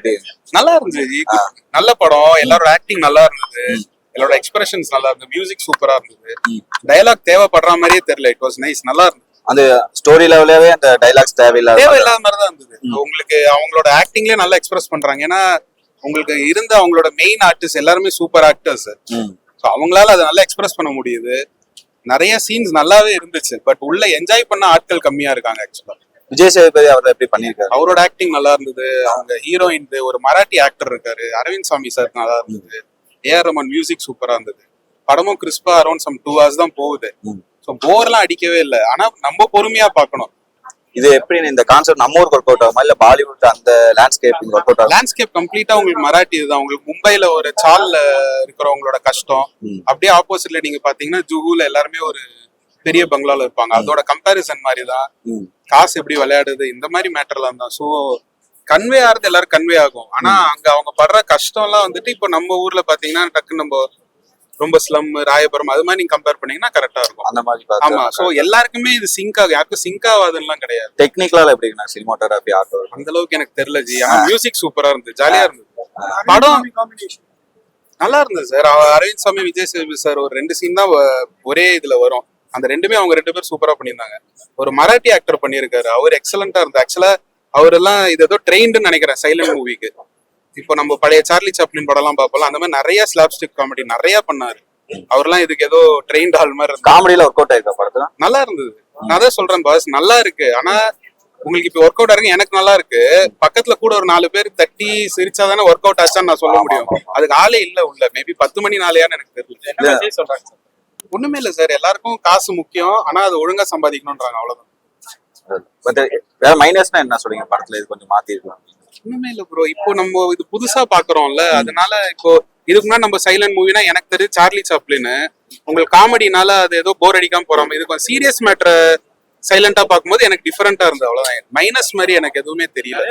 எப்படி நல்லா இருந்துச்சு. நல்ல படம், எல்லாரோட ஆக்டிங் நல்லா இருந்தது, எல்லாரோட எக்ஸ்பிரஷன்ஸ் நல்லா இருந்தது, மியூசிக் சூப்பரா இருந்தது, டயலாக் தேவைப்படுற மாதிரியே தெரியல. இட் வாஸ் நைஸ், நல்லா இருந்தது. அந்த ஸ்டோரி லெவலாவே அந்த டைலாக்ஸ் தேவையில்லாத மாதிரி தான் இருந்தது. உங்களுக்கு அவங்களோட ஆக்டிங்லயே நல்லா எக்ஸ்பிரஸ் பண்றாங்க. ஏன்னா உங்களுக்கு இருந்த அவங்களோட மெயின் ஆர்டிஸ்ட் எல்லாருமே சூப்பர் ஆக்டர்ஸ். அவங்களால அதை நல்லா எக்ஸ்பிரஸ் பண்ண முடியுது. நிறைய சீன்ஸ் நல்லாவே இருந்துச்சு. பட் உள்ள என்ஜாய் பண்ண ஆட்கள் கம்மியா இருக்காங்க. ஆக்சுவலா விஜய் சேதுபதி அவர் எப்படி பண்ணிருக்காரு, அவரோட ஆக்டிங் நல்லா இருந்தது. அவங்க ஹீரோயின் ஒரு மராட்டி ஆக்டர் இருக்காரு, அரவிந்த் சாமி சார், நல்லா இருந்தது. ஏஆர் ரமன் மியூசிக் சூப்பரா இருந்தது. படமும் கிறிஸ்பா அரௌண்ட் சம் 2 hours தான் போகுது. ஸோ போர்லாம் அடிக்கவே இல்லை. ஆனா நம்ம பொறுமையா பார்க்கணும். இது எப்படி இந்த கான்செப்ட் நம்ம ஊருக்கு ஒர்க் அவுட் ஆகுமா இல்ல பாலிவுட் அந்த லேண்ட்ஸ்கேப்பிங் ஒர்க் அவுட் ஆகும்? லேண்ட்ஸ்கேப் கம்ப்ளீட்டா உங்களுக்கு மராட்டி இதுதான். உங்களுக்கு மும்பைல ஒரு சால்ல இருக்கிறவங்களோட கஷ்டம், அப்படியே ஆப்போசிட்ல நீங்க பாத்தீங்கன்னா ஜுஹூல எல்லாருமே ஒரு பெரிய பங்களால இருப்பாங்க. அதோட கம்பேரிசன் மாதிரி தான். காசு எப்படி விளையாடுது, இந்த மாதிரி மேட்டர்லாம் தான். ஸோ கன்வே ஆகுறது எல்லாரும் கன்வே ஆகும். ஆனா அங்க அவங்க படுற கஷ்டம் எல்லாம் வந்துட்டு இப்போ நம்ம ஊர்ல பாத்தீங்கன்னா டக்குன்னு நம்ம ரொம்ப ஸ்லம் ராயபுரம் அது மாதிரி நீங்க கம்பேர் பண்ணீங்கன்னா கரெக்டா இருக்கும். அந்த மாதிரி ஆமா. சோ எல்லாருக்குமே இது சிங்க் ஆகும், யாருக்கும் சிங்க் ஆகாதுன்னு கிடையாது. டெக்னிக்கலா எப்படி சினிமாட்டோகிராஃபி ஆர்ட் அந்த அளவுக்கு எனக்கு தெரியல ஜி. ஆனா மியூசிக் சூப்பரா இருந்தது, ஜாலியா இருந்தது. படம் நல்லா இருந்தது சார். அரவிந்த் சாமி விஜய் சேதுபதி சார் ஒரு 2 சீன் தான் ஒரே இதுல வரும். அந்த ரெண்டுமே அவங்க 2 பேரும் சூப்பரா பண்ணியிருந்தாங்க. ஒரு மராட்டி ஆக்டர் பண்ணியிருக்காரு, அவர் எக்ஸலண்டா இருந்தார். ஆக்சுவலா அவர் எல்லாம் இது ஏதோ ட்ரெயின்டுன்னு நினைக்கிறேன் சைலண்ட் மூவிக்கு. இப்போ நம்ம பழைய சார்லி சாப்ளின் படம் எல்லாம் பார்ப்போம், அந்த மாதிரி நிறைய ஸ்லாப்ஸ்டிக் காமெடி நிறைய பண்ணாரு. அவர்லாம் இதுக்கு ஏதோ ட்ரெயின்ட் ஆல் மாதிரி காமெடியில ஒர்க் அவுட் ஆயிருக்கா படத்துல? நல்லா இருந்தது. நான் தான் சொல்றேன் பாஸ், நல்லா இருக்கு. ஆனா உங்களுக்கு இப்ப ஒர்க் அவுட் ஆயிருக்கு, எனக்கு நல்லா இருக்கு. பக்கத்துல கூட ஒரு 4 பேர் தட்டி சிரிச்சாதானே ஒர்க் அவுட் ஆச்சான்னு நான் சொல்ல முடியும். அதுக்கு ஆளே இல்ல உள்ள. மேபி 10 மணி நாளையான்னு எனக்கு தெரியல. சொல்றாங்க ஒண்ணுமே இல்ல சார், எல்லாருக்கும் காசு முக்கியம். ஆனா அது ஒழுங்கா சம்பாதிக்கணும்ன்றாங்க, அவ்வளவுதான். வேற மைனஸ்னா என்ன சொல்றீங்க படத்துல? இது கொஞ்சம் மாத்தி இருக்கலாம். ஒண்ணுமே இல்ல ப்ரோ. இப்போ நம்ம இது புதுசா பாக்குறோம்ல, அதனால இப்போ இதுக்கு முன்னாடி நம்ம சைலண்ட் மூவினா எனக்கு தெரிஞ்சு சார்லி சாப்ளின், உங்களுக்கு காமெடினால அது ஏதோ போர் அடிக்காம போறாம, இது கொஞ்சம் சீரியஸ் மேட்டர் சைலண்டா பார்க்கும்போது எனக்கு டிஃபரெண்டா இருந்தது, அவ்வளவுதான். மைனஸ் மாதிரி எனக்கு எதுவுமே தெரியல.